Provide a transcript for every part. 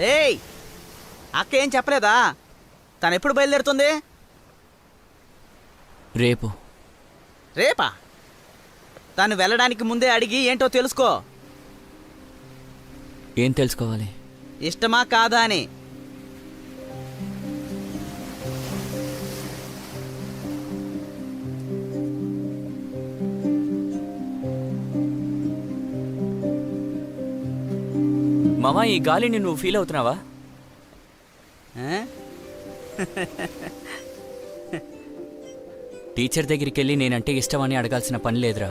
ఏయ్, అక్క ఏం చెప్పలేదా? తను ఎప్పుడు బయలుదేరుతుంది? రేపు. రేపా? తను వెళ్ళడానికి ముందే అడిగి ఏంటో తెలుసుకో. ఏం తెలుసుకోవాలి? ఇష్టమా కాదా అని. మామా, ఈ గాలిని నువ్వు ఫీల్ అవుతున్నావా? ఆ? టీచర్ దగ్గరికి వెళ్ళి నేనంటే ఇష్టమని అడగాల్సిన పని లేదురా.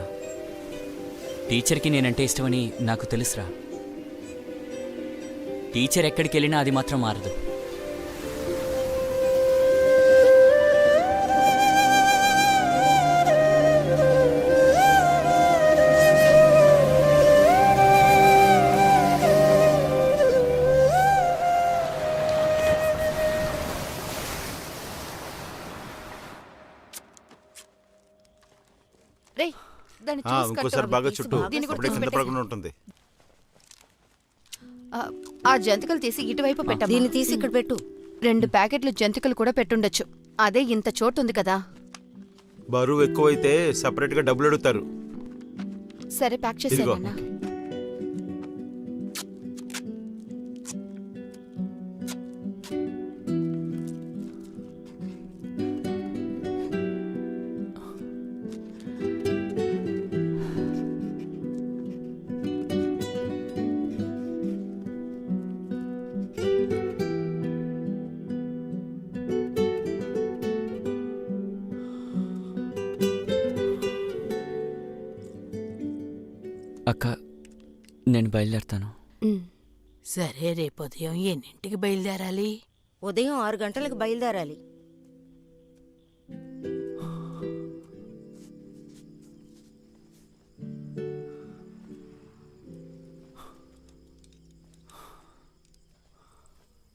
టీచర్కి నేనంటే ఇష్టమని నాకు తెలుసురా. టీచర్ ఎక్కడికి వెళ్ళినా అది మాత్రం మారదు. ఇంకోసారి బాగా చుట్టూ కింద పడకుండా ఉంటుంది. ఆ జంతికలు తీసి ఇటువైపు పెట్ట. దీన్ని తీసి ఇక్కడ పెట్టు. 2 ప్యాకెట్లు జంతికలు కూడా పెట్టుండొచ్చు. అదే ఇంత చోటు ఉంది కదా. బరువు ఎక్కువైతే సెపరేట్ గా డబ్బులు అడుగుతారు. సరే, ప్యాక్ చేసేనా? అక్క, నేను బయలుదేరుతాను. సరే, రేపు ఉదయం ఎన్నింటికి బయలుదేరాలి? ఉదయం 6 గంటలకు బయలుదేరాలి.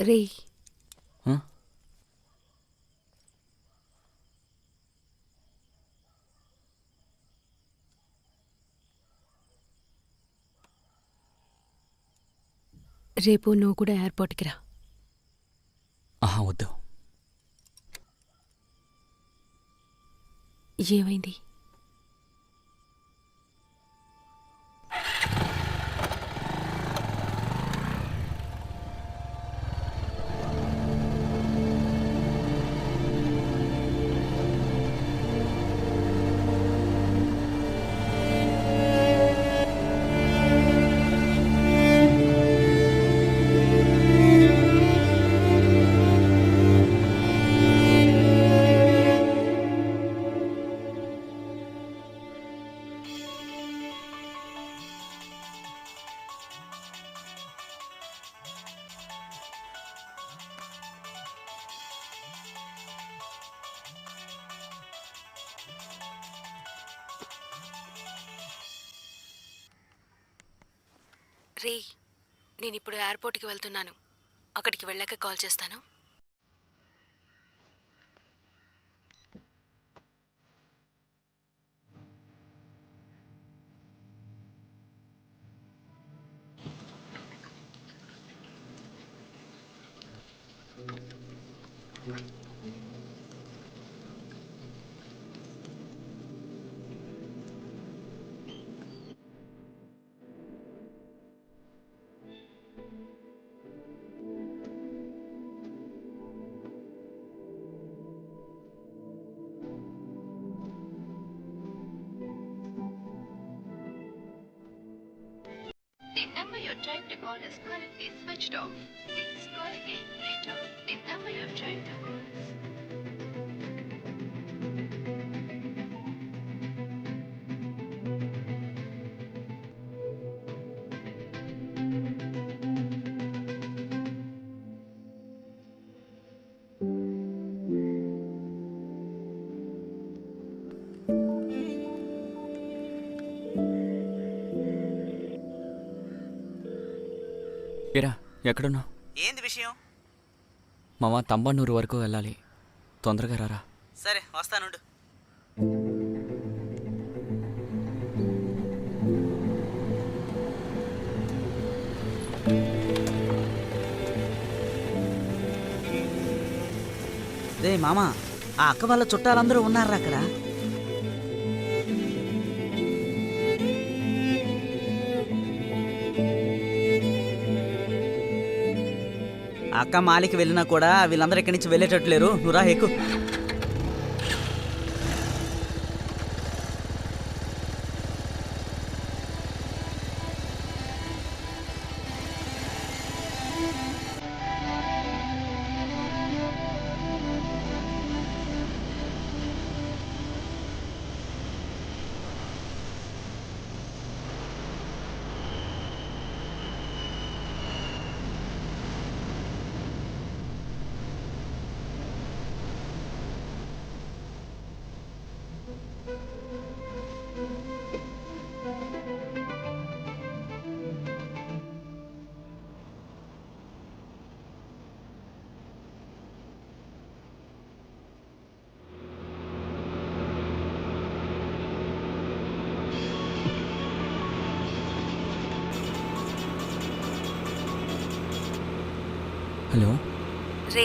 రే, రేపు నువ్వు కూడా ఎయిర్పోర్ట్కి రా. ఆహా, వద్దు. ఏమైంది? రే, నేను ఇప్పుడు ఎయిర్పోర్ట్కి వెళ్తున్నాను. అక్కడికి వెళ్ళాక కాల్ చేస్తాను. The number you're trying to call is currently switched off. Please call again later. The number you're trying to call is... ఏరా, ఎక్కడున్నావు? ఏంది విషయం? మామ, తంబన్నూరు వరకు వెళ్ళాలి. తొందరగా రారా. సరే, వస్తానుండు. రే మామా, ఆ అక్క వాళ్ళ చుట్టాలందరూ ఉన్నారా అక్కడ? ఆ అక్క మాలికి వెళ్ళినా కూడా వీళ్ళందరూ ఇక్కడి నుంచి వెళ్ళేటట్లేరు. నువ్వు రా, ఎక్కు. హలో. రే,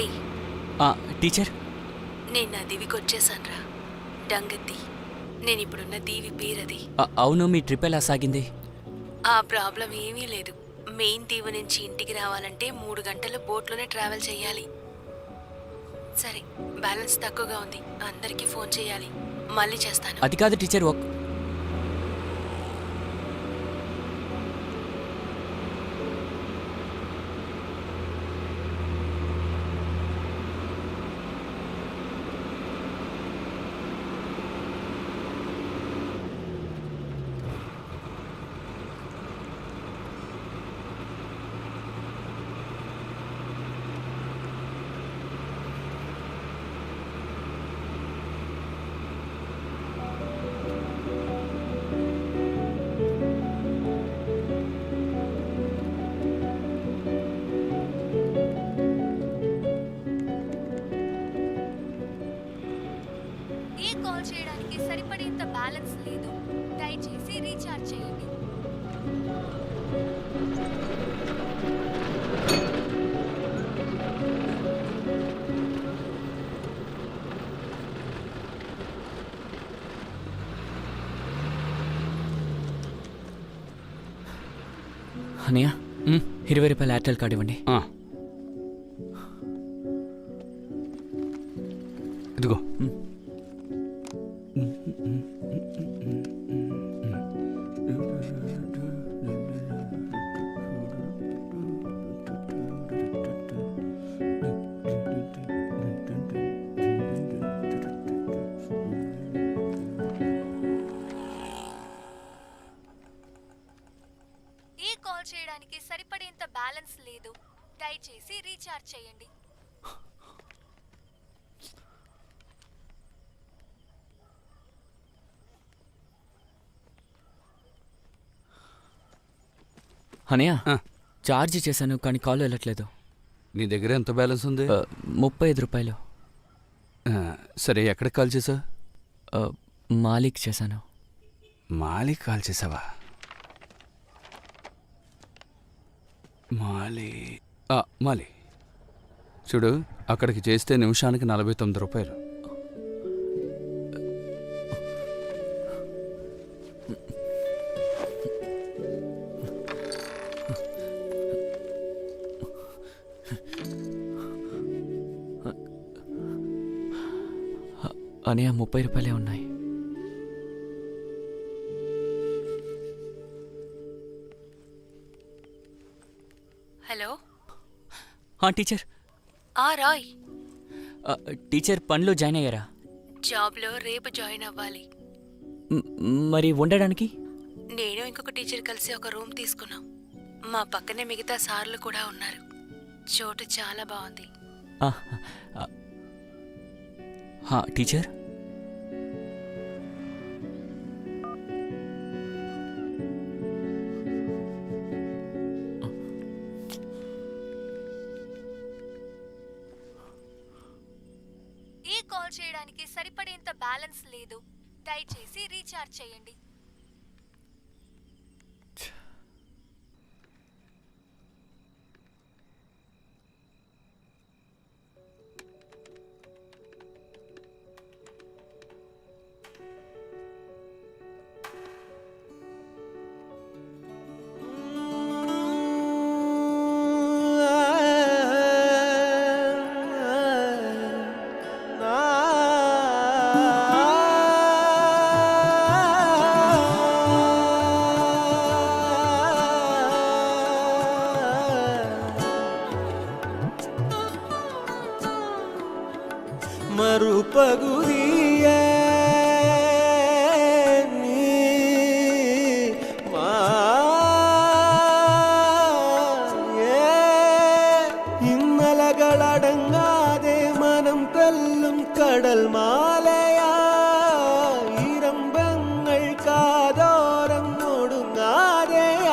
టీచర్. నేను నా దీవికి వచ్చేసానురా. డంగత్తి. నేను ఇప్పుడున్న దీవి పేరది. అవును, మీ ట్రిప్ ఎలా సాగింది? ఆ ప్రాబ్లం ఏమీ లేదు. మెయిన్ దీవి నుంచి ఇంటికి రావాలంటే 3 గంటల బోట్లోనే ట్రావెల్ చేయాలి. సరే, బ్యాలెన్స్ తక్కువగా ఉంది. అందరికీ ఫోన్ చేయాలి. మళ్ళీ చేస్తాను. అది కాదు టీచర్. కాల్ చేయడానికి సరిపడేంత బ్యాలెన్స్ లేదు. దయచేసి రీఛార్జ్ చేయండి. అనయ్య, 20 రూపాయల ఎయిర్టెల్ కార్డు ఇవ్వండి. ఇదిగో. కాల్ చేయడానికి సరిపడేంత బ్యాలెన్స్ లేదు. దయచేసి రీఛార్జ్ చేయండి. అనయ్య, ఛార్జ్ చేశాను కానీ కాల్ వెళ్ళట్లేదు. నీ దగ్గర ఎంత బ్యాలెన్స్ ఉంది? 35 రూపాయలు. సరే, ఎక్కడికి కాల్ చేసావు? మాలిక్ చేశాను. మాలిక్ కాల్ చేసావా? మాలి చూడు, అక్కడికి చేస్తే నిమిషానికి 49 రూపాయలు. అనయ్య, 30 రూపాయలే ఉన్నాయి. హలో. టీచర్. రాయ్. టీచర్, పనిలో జాయిన్ అయ్యారా? జాబ్లో రేపు జాయిన్ అవ్వాలి. మరి ఉండడానికి? నేను ఇంకొక టీచర్ కలిసి ఒక రూమ్ తీసుకున్నాం. మా పక్కనే మిగతా సార్లు కూడా ఉన్నారు. చోటు చాలా బాగుంది. టీచర్, కాల్ చేయడానికి సరిపడేంత బ్యాలెన్స్ లేదు. దయచేసి రీఛార్జ్ చేయండి. ಪಗುದಿಯೇ ഇന്നലകളടങ്ങാതെ മനം തല്ലും കടൽ മാലയാ ഇരമ്പങ്ങൾ കാതോരം ഒടുങ്ങാതെയായി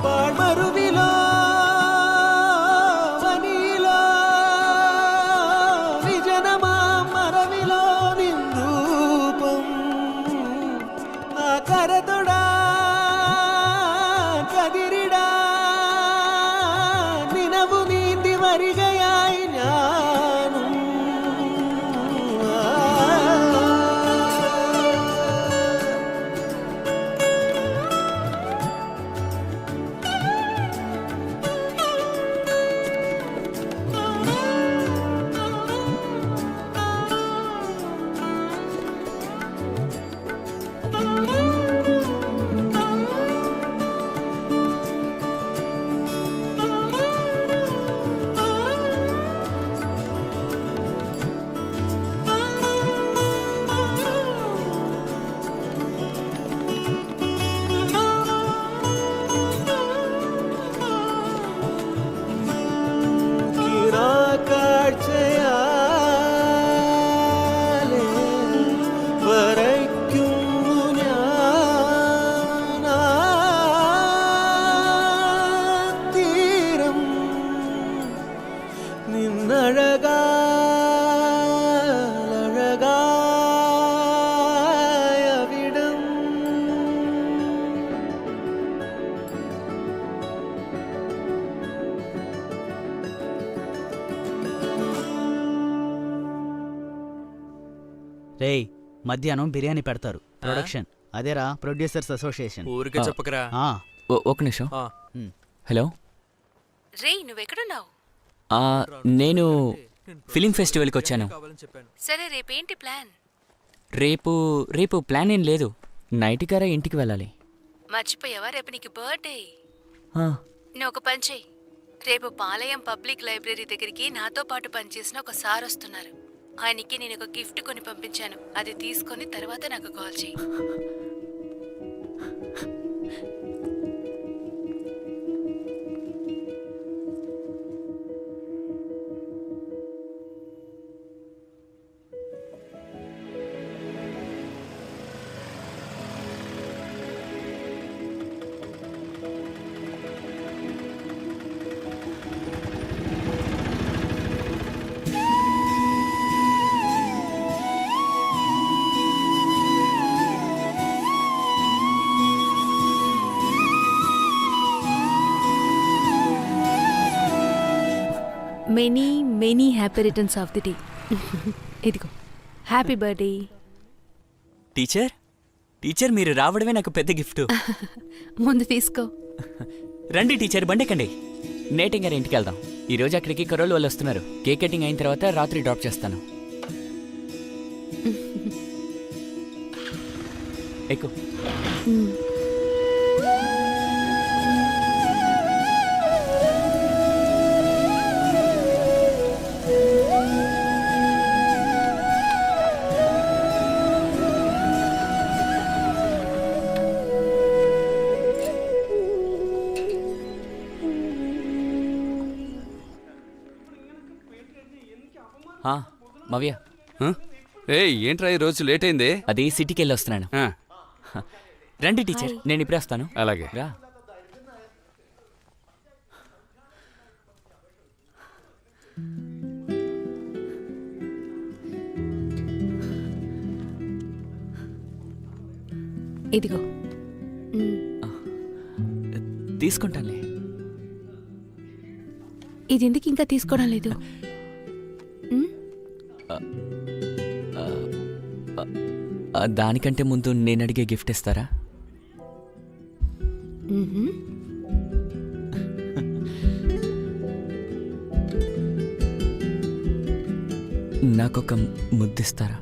പാഴ്മരുവിലോ വനിയിലോ വിജനമാ മറവിലോ നിൻരൂപം ആ കരതൊടാ കതിരിടാ നിനവു നീന്തി വരികയായി ഞാനും കാഴ്ചയാലേ വരയ്ക്കുന്നു ഞാൻ തീരം നിന്നഴകാലഴകായവിടം రేయ్ మధ్యాహ్నం బిర్యానీ పెడతారు ప్రొడక్షన్ అదేరా ప్రొడ్యూసర్స్ అసోసియేషన్ ఊరికే చెప్పకరా. ఒక నిమిషం. హలో, రే నువ్వెక్కడున్నావు? నేను ఫిలిం ఫెస్టివల్కి వచ్చాను. సరే రేపేంటి ప్లాన్? రేపు ప్లాన్ ఏం లేదు. నైట్ కారా ఇంటికి వెళ్ళాలి. మర్చిపోయావా? రేపు నీకు బర్త్డే. ఆ, నువ్వు ఒక పని చెయ్యి. రేపు పాలయం పబ్లిక్ లైబ్రరీ దగ్గరికి నాతో పాటు పనిచేసిన ఒక సార్ వస్తున్నారు. ఆయనకి నేను ఒక గిఫ్ట్ కొని పంపించాను. అది తీసుకొని తర్వాత నాకు కాల్ చెయ్యి. Many many happy returns of the day. ఇదిగో హ్యాపీ బర్త్డే. టీచర్ మీరు రావడమే నాకు పెద్ద గిఫ్ట్. ముందు తీసుకో. రండి టీచర్, బండెక్కండి. నేటింగ్ గారి ఇంటికి వెళ్దాం. ఈరోజు అక్కడికి కరోలు వాళ్ళు వస్తున్నారు. కేక్ కటింగ్ అయిన తర్వాత రాత్రి డ్రాప్ చేస్తాను. ఎక్కువ. మవ్య, ఏయ్ ఏంట్రా ఈ రోజు లేట్ అయింది? అది సిటీకి వెళ్ళి వస్తున్నాను. ఆ, రండి టీచర్, నేను ఇప్పుడే వస్తాను. అలాగే. రా. ఇదిగో. తీసుకుంటానులే. ఇది ఎందుకు ఇంకా తీసుకోవడం లేదు? దానికంటే ముందు నేను అడిగే గిఫ్ట్ ఇస్తారా? నాకొక ముద్దిస్తారా?